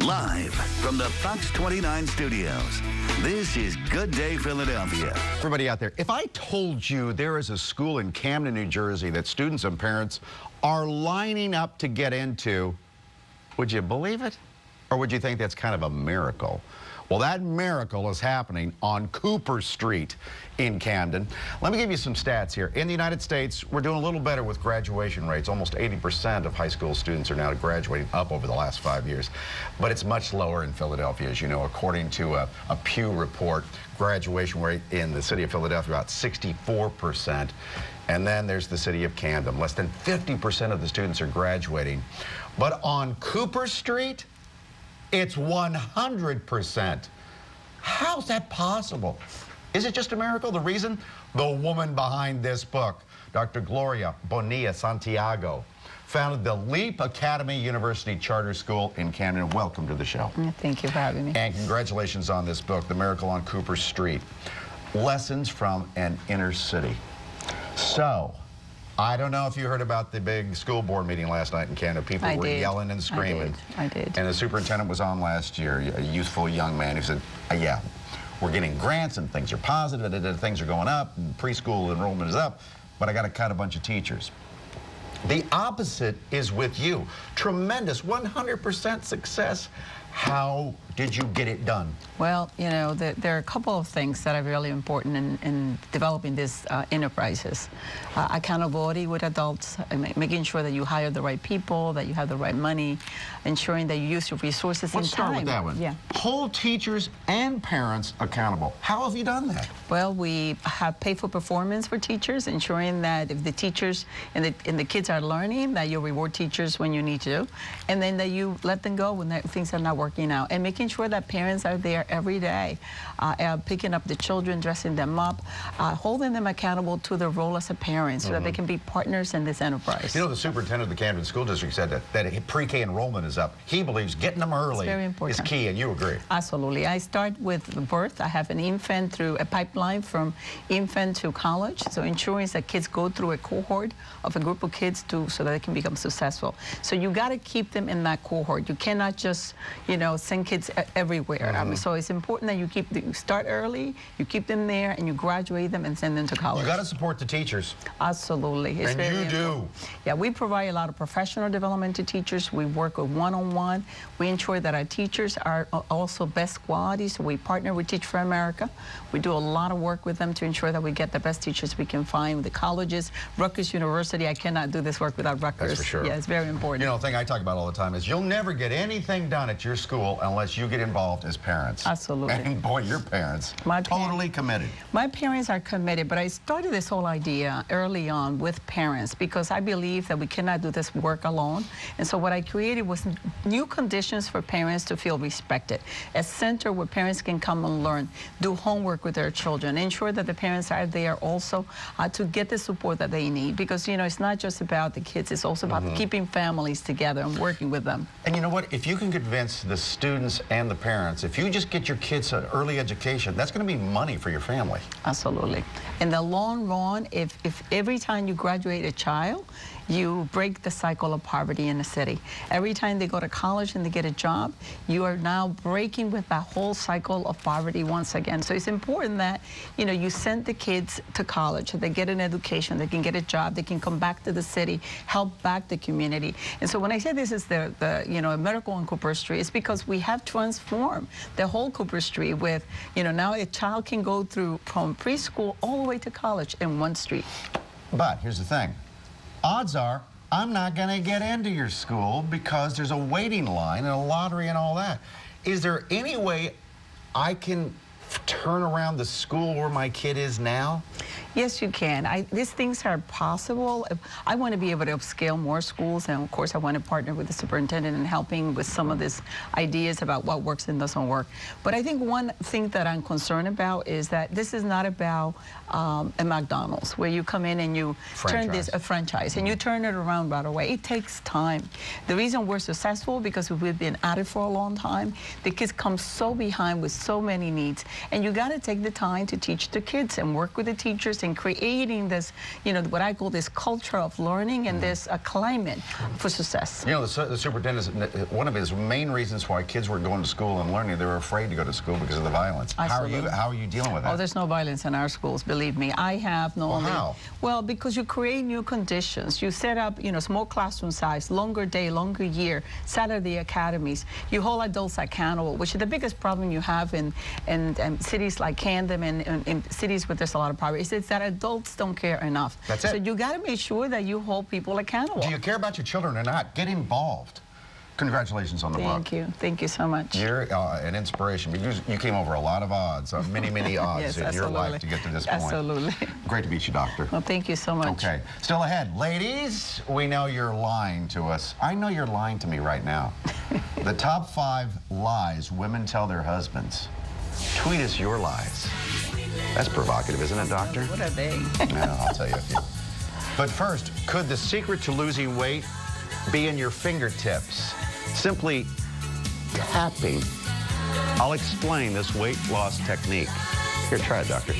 Live from the Fox 29 studios, this is Good Day Philadelphia. Everybody out there, if I told you there is a school in Camden, New Jersey that students and parents are lining up to get into, would you believe it? Or would you think that's kind of a miracle? Well, that miracle is happening on Cooper Street in Camden. Let me give you some stats here. In the United States, we're doing a little better with graduation rates. Almost 80% of high school students are now graduating up over the last 5 years. But it's much lower in Philadelphia, as you know, according to a Pew report. Graduation rate in the city of Philadelphia, about 64%. And then there's the city of Camden. Less than 50% of the students are graduating. But on Cooper Street, it's 100%. How's that possible? Is it just a miracle? The reason? The woman behind this book, Dr. Gloria Bonilla-Santiago, founded the Leap Academy University Charter School in Camden. Welcome to the show. Thank you for having me. And congratulations on this book, The Miracle on Cooper Street. Lessons from an inner city. So, I don't know if you heard about the big school board meeting last night in Canada. People were yelling and screaming. I did. And the superintendent was on last year, a youthful young man who said, yeah, we're getting grants and things are positive, and things are going up, and preschool enrollment is up, but I got to cut a bunch of teachers. The opposite is with you. Tremendous, 100% success. How did you get it done? Well, you know, there are a couple of things that are really important in developing these enterprises. Accountability with adults, making sure that you hire the right people, that you have the right money, ensuring that you use your resources in time. Let's start with that one. Yeah. Hold teachers and parents accountable. How have you done that? Well, we have pay for performance for teachers, ensuring that if the teachers and the kids are learning, that you reward teachers when you need to, and then that you let them go when things are not working out, and making sure that parents are there every day, picking up the children, dressing them up, holding them accountable to their role as a parent so that they can be partners in this enterprise. You know, the superintendent of the Camden School District said that pre-K enrollment is up. He believes getting them early is key, and you agree. Absolutely. I start with birth. I have an infant through a pipeline from infant to college, so ensuring that kids go through a cohort of a group of kids so that they can become successful. So you got to keep them in that cohort. You cannot just, you know, send kids everywhere. So it's important that you start early, you keep them there, and you graduate them and send them to college. You got to support the teachers. Absolutely. It's and you do. Yeah, we provide a lot of professional development to teachers. We work with one-on-one. We ensure that our teachers are also best quality, so we partner with Teach for America. We do a lot of work with them to ensure that we get the best teachers we can find with the colleges. Rutgers University, I cannot do this work without Rutgers. That's for sure. Yeah, it's very important. You know, the thing I talk about all the time is you'll never get anything done at your school unless you get involved as parents. Absolutely. And boy, your parents, totally committed. My parents are committed, but I started this whole idea early on with parents because I believe that we cannot do this work alone. And so what I created was new conditions for parents to feel respected. A center where parents can come and learn, do homework with their children, ensure that the parents are there also to get the support that they need. Because, you know, it's not just about the kids, it's also about keeping families together and working with them. And you know what? If you can convince the students and the parents, if you just get your kids an early education, that's going to be money for your family. Absolutely. In the long run, if every time you graduate a child, you break the cycle of poverty in the city. Every time they go to college and they get a job, you are now breaking with that whole cycle of poverty once again. So it's important that, you know, you send the kids to college, they get an education, they can get a job, they can come back to the city, help back the community. And so when I say this is the you know, a miracle on Cooper Street, it's because we have transformed the whole Cooper Street with, you know, now a child can go through from preschool all the way to college in one street. But here's the thing. Odds are I'm not going to get into your school because there's a waiting line and a lottery and all that. Is there any way I can turn around the school where my kid is now? Yes, you can. These things are possible. I want to be able to upscale more schools, and of course I want to partner with the superintendent in helping with some of these ideas about what works and doesn't work. But I think one thing that I'm concerned about is that this is not about a McDonald's where you come in and you turn this a franchise and you turn it around right away. It takes time. The reason we're successful because we've been at it for a long time. The kids come so behind with so many needs, And you got to take the time to teach the kids and work with the teachers in creating this, you know, what I call this culture of learning and this climate for success. You know, the superintendent, one of his main reasons why kids were going to school and learning, they were afraid to go to school because of the violence. How are you dealing with that? Oh, there's no violence in our schools, believe me. I have no. Well, how? Well, because you create new conditions. You set up, you know, small classroom size, longer day, longer year, Saturday academies. You hold adults accountable, which is the biggest problem you have in cities like Camden and in cities where there's a lot of poverty. It's that adults don't care enough. That's it. So you got to make sure that you hold people accountable. Do you care about your children or not? Get involved. Congratulations on the book. Thank you. Thank you so much. You're an inspiration because you came over a lot of odds, many odds yes, in your life to get to this point. Absolutely. Great to meet you, Doctor. Well, thank you so much. Okay. Still ahead. Ladies, we know you're lying to us. I know you're lying to me right now. The top 5 lies women tell their husbands. Tweet us your lies. That's provocative, isn't it, Doctor? What are they? Yeah, I'll tell you a few. But first, could the secret to losing weight be in your fingertips? Simply tapping. I'll explain this weight loss technique. Here, try it, Doctor.